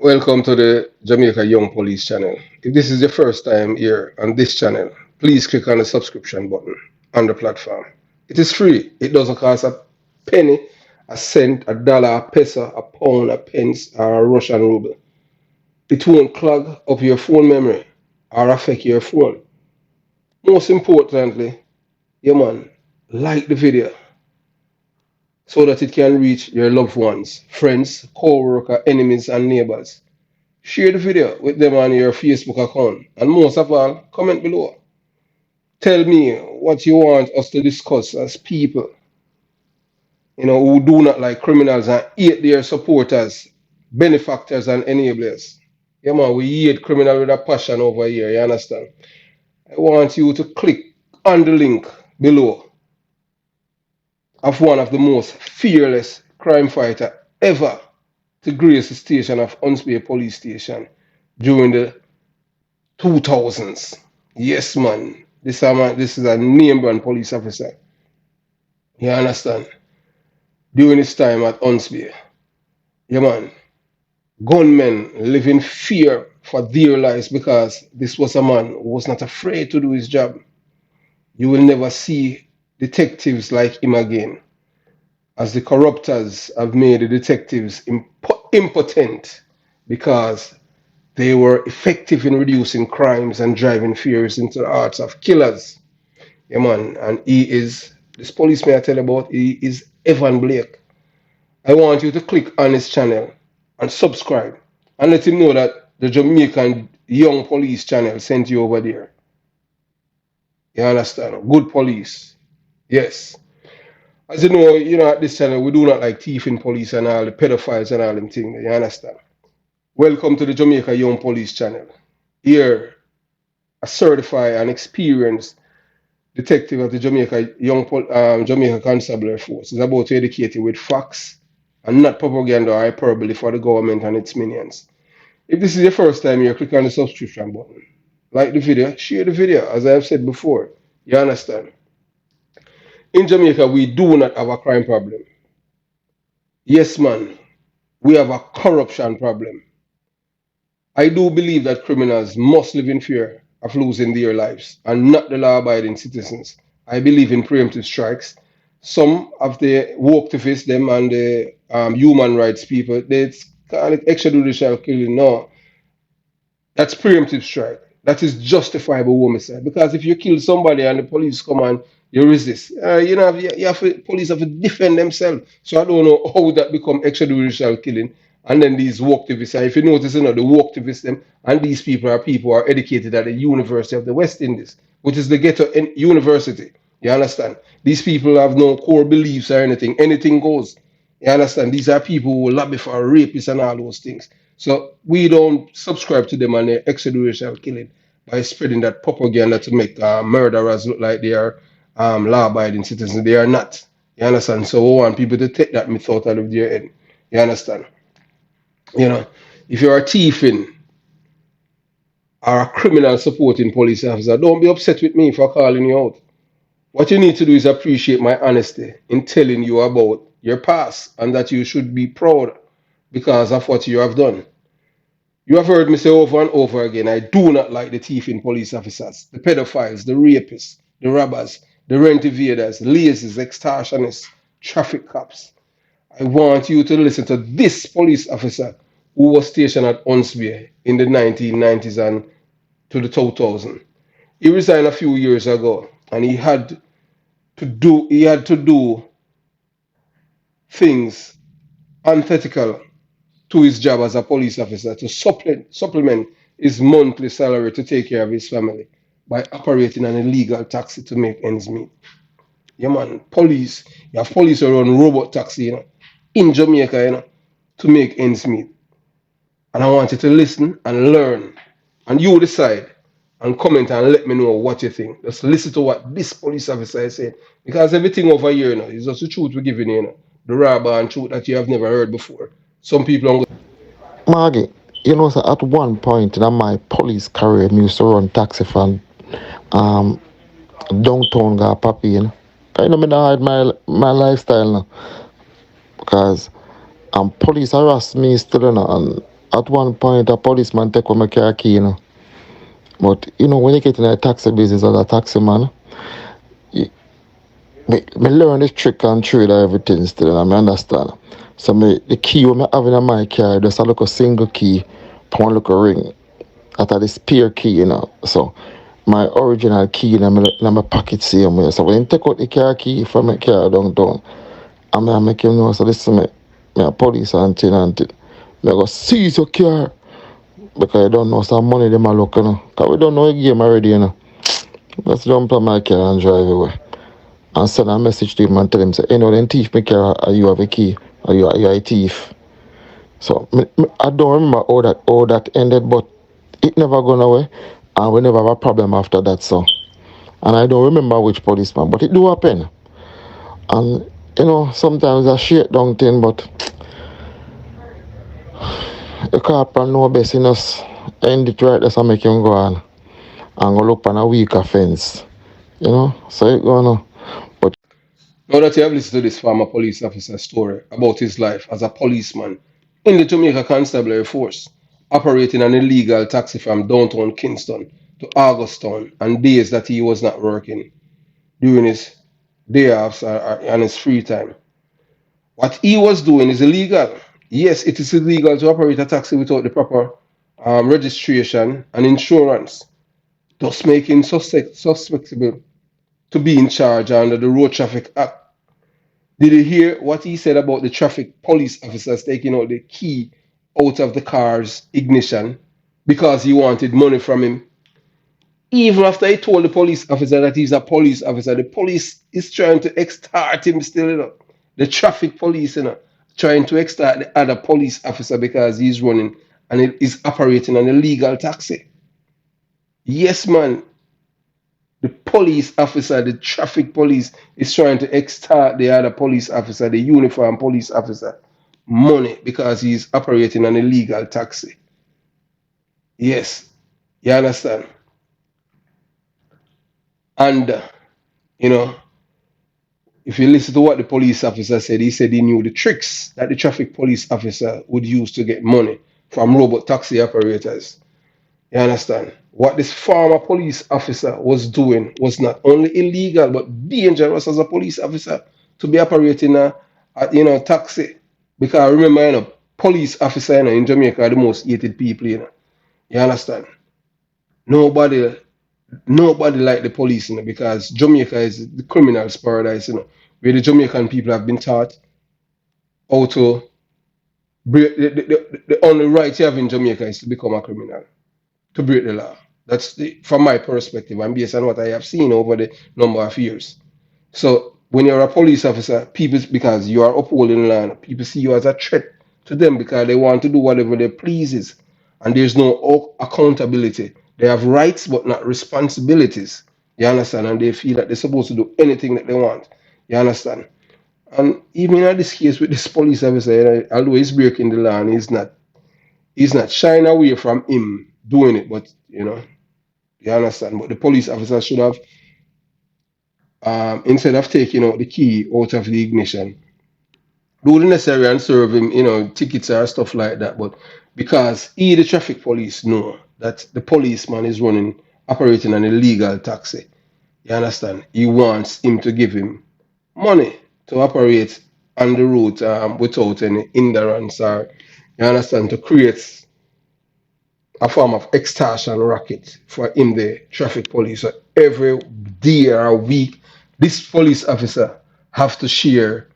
Welcome to the Jamaica Young Police channel. If this is your first time here on this channel, please click on the subscription button on the platform. It is free. It doesn't cost a penny, a cent, a dollar, a peso, a pound, a pence, or a Russian ruble. It won't clog up your phone memory or affect your phone. Most importantly, yeah man, like the video so that it can reach your loved ones, friends, co-worker, enemies, and neighbors. Share the video with them on your Facebook account. And most of all, comment below. Tell me what you want us to discuss as people, who do not like criminals and hate their supporters, benefactors, and enablers. Yeah, man, we hate criminal with a passion over here, you understand? I want you to click on the link below of one of the most fearless crime fighter ever to grace the station of Unspear Police Station during the 2000s. Yes, man. This is a name brand police officer. You understand? During his time at Unspear. Yeah, man. Gunmen live in fear for their lives because this was a man who was not afraid to do his job. You will never see detectives like him again, as the corruptors have made the detectives impotent because they were effective in reducing crimes and driving fears into the hearts of killers. Yeah, man. And this policeman I tell you about, he is Evan Blake. I want you to click on his channel and subscribe and let him know that the Jamaican Young Police channel sent you over there. You understand? Good police. Yes. As you know, at this channel, we do not like thieving police and all the pedophiles and all them things. You understand? Welcome to the Jamaica Young Police channel. Here, a certified and experienced detective of the Jamaica Constabulary Force is about to educate you with facts and not propaganda or hyperbole for the government and its minions. If this is your first time here, click on the subscription button. Like the video, share the video, as I have said before. You understand? In Jamaica, we do not have a crime problem. Yes, man, we have a corruption problem. I do believe that criminals must live in fear of losing their lives and not the law abiding citizens. I believe in preemptive strikes. Some of the woke activists, them and the human rights people, they call it extrajudicial killing. No, that's preemptive strike. That is justifiable homicide. Because if you kill somebody and the police come and you resist, police have to defend themselves. So I don't know how that become extrajudicial killing. And then these work activists, and if you notice, the work activists, them, and these people who are educated at the University of the West Indies, which is the ghetto university. You understand? These people have no core beliefs or anything. Anything goes. You understand? These are people who lobby for rapists and all those things. So we don't subscribe to them and their extrajudicial killing by spreading that propaganda to make murderers look like they are law-abiding citizens. They are not. You understand? So we want people to take that myth out of their head. You understand? You know, if you're a thieving or a criminal supporting police officer, don't be upset with me for calling you out. What you need to do is appreciate my honesty in telling you about your past and that you should be proud because of what you have done. You have heard me say over and over again, I do not like the thieving police officers, the pedophiles, the rapists, the robbers, the rent evaders, lazies, extortionists, traffic cops. I want you to listen to this police officer who was stationed at Unspear in the 1990s and to the 2000s. He resigned a few years ago and he had to do things antithetical to his job as a police officer to supplement his monthly salary to take care of his family by operating an illegal taxi to make ends meet. Yeah, man, you have police who run robot taxi, in Jamaica, to make ends meet. And I want you to listen and learn. And you decide and comment and let me know what you think. Just listen to what this police officer is saying. Because everything over here, is just the truth we're giving you, the raw and truth that you have never heard before. Some people are Margie, so at one point in my police career, I used to run taxi from um, downtown got Papi, I know me not hide my lifestyle now because police harass me still, and at one point a policeman take away my car key, you know. But when you get in a taxi business as a taxi man, you, me learn the trick and trade of everything still, and I understand. So the key when I have in my car, just a look a single key, one look a ring. That are the spare key, So my original key in my pocket same way. So when you take out the car key from my car downtown, I make him know, so this is me a police and thing and thing. Me go seize your car because you don't know some money them a look, Cause we don't know a game already, Let's jump on my car and drive away. And send a message to him and tell him, say, then thief my car, or you have a key, or you are a thief. So I don't remember how that ended, but it never gone away, and we never have a problem after that. So, and I don't remember which policeman, but it do happen. And sometimes I shake down thing, but the cop and know best in us end it right. That's how make him go on and go look on a weak offense. So it gonna. But Now that you have listened to this former police officer's story about his life as a policeman in the Jamaica Constabulary Force, operating an illegal taxi from downtown Kingston to Augustown, and days that he was not working during his day offs or on his free time. What he was doing is illegal. Yes, it is illegal to operate a taxi without the proper registration and insurance, thus making susceptible to be in charge under the Road Traffic Act. Did you hear what he said about the traffic police officers taking out the key out of the car's ignition because he wanted money from him? Even after he told the police officer that he's a police officer, the police is trying to extort him still, The traffic police, trying to extort the other police officer because he's running and he is operating an illegal taxi. Yes, man. The police officer, the traffic police, is trying to extort the other police officer, the uniform police officer, money because he's operating an illegal taxi. Yes, you understand? And, you know, if you listen to what the police officer said, he said he knew the tricks that the traffic police officer would use to get money from robot taxi operators. You understand? What this former police officer was doing was not only illegal but dangerous as a police officer to be operating a taxi. Because remember, police officer in Jamaica are the most hated people. You understand? Nobody, nobody like the police, because Jamaica is the criminals' paradise. Where the Jamaican people have been taught how to break the only right you have in Jamaica is to become a criminal, to break the law. From my perspective and based on what I have seen over the number of years. So when you're a police officer, people, because you are upholding law, people see you as a threat to them because they want to do whatever they pleases, and there's no accountability. They have rights but not responsibilities. You understand? And they feel that they're supposed to do anything that they want. You understand? And even in this case with this police officer, although he's breaking the law and he's not shying away from him doing it, but you understand? But the police officer should have, instead of taking out the key out of the ignition, do the necessary and serve him, tickets or stuff like that. But because the traffic police, know that the policeman is operating an illegal taxi, you understand? He wants him to give him money to operate on the route without any hindrance, or, you understand, to create a form of extortion racket for him, the traffic police. So every day or a week, this police officer have to share,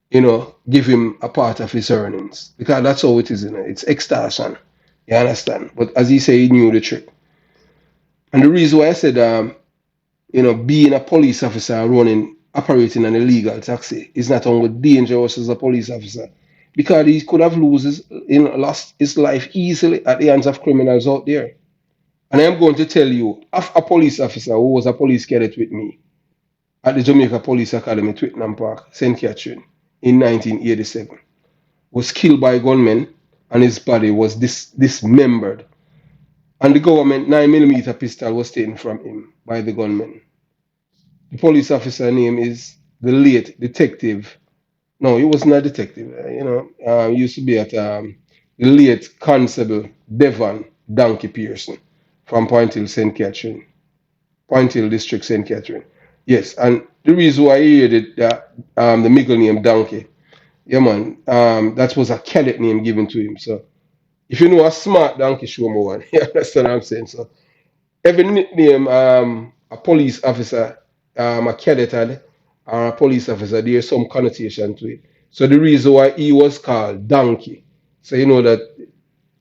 give him a part of his earnings. Because that's how it is, It's extortion. You understand? But as he said, he knew the trick. And the reason why I said, being a police officer operating an illegal taxi is not only dangerous as a police officer, because he could have lost his life easily at the hands of criminals out there. And I am going to tell you of a police officer who was a police cadet with me at the Jamaica Police Academy, Twickenham Park, St. Catherine, in 1987, was killed by gunmen and his body was dismembered. And the government 9mm pistol was taken from him by the gunmen. The police officer name is the late detective. No, he wasn't a detective. He used to be at the late Constable Devon Donkey Pearson from Point Hill, St. Catherine, Point Hill District, St. Catherine. Yes, and the reason why he heard it, that the middle name Donkey, yeah man, that was a cadet name given to him. So if you know a smart donkey, show me one. You understand what I'm saying? So every nickname a police officer, a cadet had, or a police officer, there's some connotation to it. So the reason why he was called Donkey, so you know that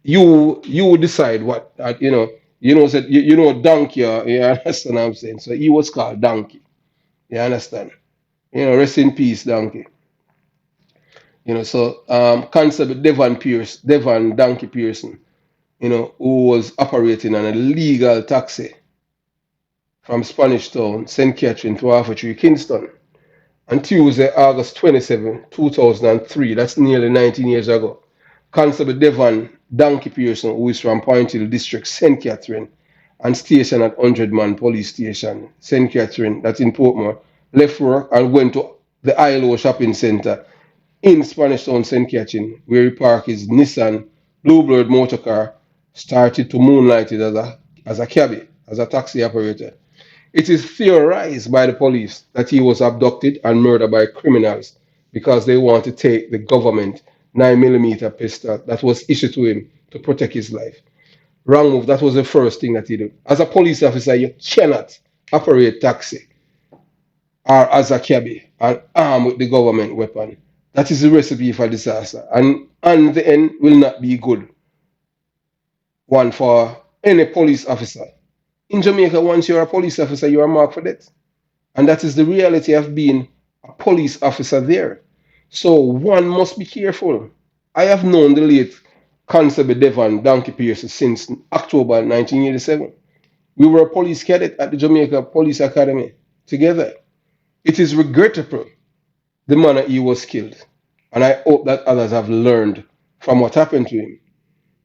you decide what said you know Donkey, you understand what I'm saying? So he was called Donkey. You understand? Rest in peace, Donkey. So Constable Devon Donkey Pearson, who was operating an illegal taxi from Spanish Town, St. Catherine to Half Tree, Kingston. On Tuesday, August 27, 2003, that's nearly 19 years ago, Constable Devon Donkey Pearson, who is from Point Hill District, St. Catherine, and stationed at 100 Man Police Station, St. Catherine, that's in Portmore, left work and went to the ILO shopping center in Spanish Town, St. Catherine, where he parked his Nissan Bluebird motor car, started to moonlight it as a cabbie, as a taxi operator. It is theorized by the police that he was abducted and murdered by criminals because they want to take the government 9mm pistol that was issued to him to protect his life. Wrong move. That was the first thing that he did. As a police officer, you cannot operate taxi or as a cabbie and armed with the government weapon. That is the recipe for disaster. And the end will not be good one for any police officer. In Jamaica, once you're a police officer, you are marked for death. And that is the reality of being a police officer there. So one must be careful. I have known the late Constable Devon Donkey Pierce since October 1987. We were a police cadet at the Jamaica Police Academy together. It is regrettable the manner he was killed. And I hope that others have learned from what happened to him.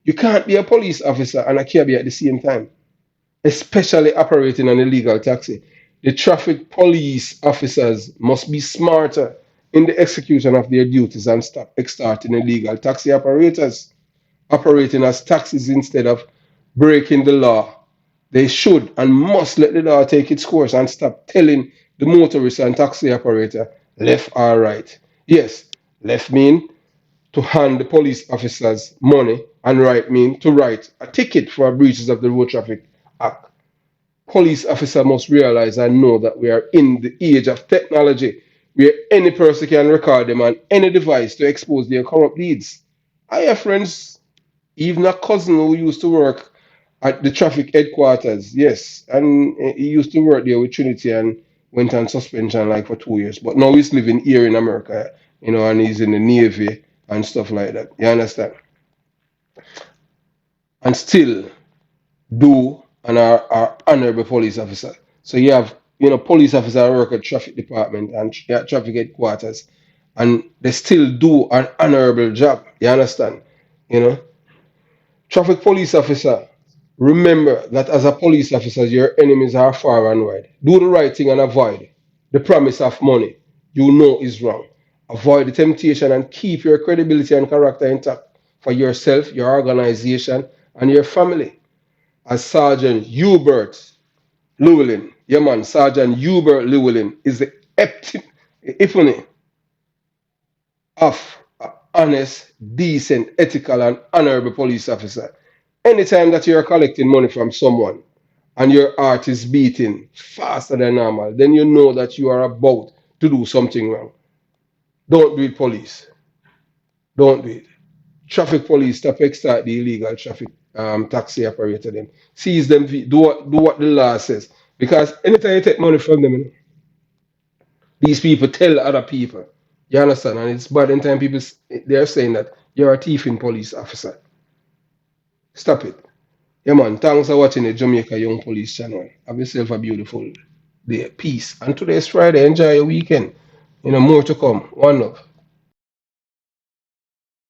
You can't be a police officer and a cabbie at the same time, especially operating an illegal taxi. The traffic police officers must be smarter in the execution of their duties and stop extorting illegal taxi operators operating as taxis instead of breaking the law. They should and must let the law take its course and stop telling the motorist and taxi operator left or right. Yes, left mean to hand the police officers money and right mean to write a ticket for breaches of the Road Traffic Act. Police officer must realize and know that we are in the age of technology where any person can record them on any device to expose their corrupt deeds. I have friends, even a cousin who used to work at the traffic headquarters, yes, and he used to work there with Trinity and went on suspension like for 2 years. But now he's living here in America, and he's in the Navy and stuff like that. You understand? And still do and are honorable police officer. So you have, police officer who work at traffic department and traffic headquarters, and they still do an honorable job. You understand? You know, traffic police officer. Remember that as a police officer, your enemies are far and wide. Do the right thing and avoid the promise of money you know is wrong. Avoid the temptation and keep your credibility and character intact for yourself, your organization, and your family. As Sergeant Hubert Llewellyn, yeah man, Sergeant Hubert Llewellyn is the epitome of an honest, decent, ethical, and honorable police officer. Anytime that you're collecting money from someone and your heart is beating faster than normal, then you know that you are about to do something wrong. Don't do it, police. Don't do it. Traffic police stop extort the illegal traffic taxi operator them. Seize them, do what the law says. Because anytime you take money from them, these people tell other people. You understand? And it's bad anytime people they're saying that you're a thieving police officer. Stop it. Yeah man, thanks for watching the Jamaica Young Police channel. Have yourself a beautiful day. Peace. And today's Friday. Enjoy your weekend. More to come. One love.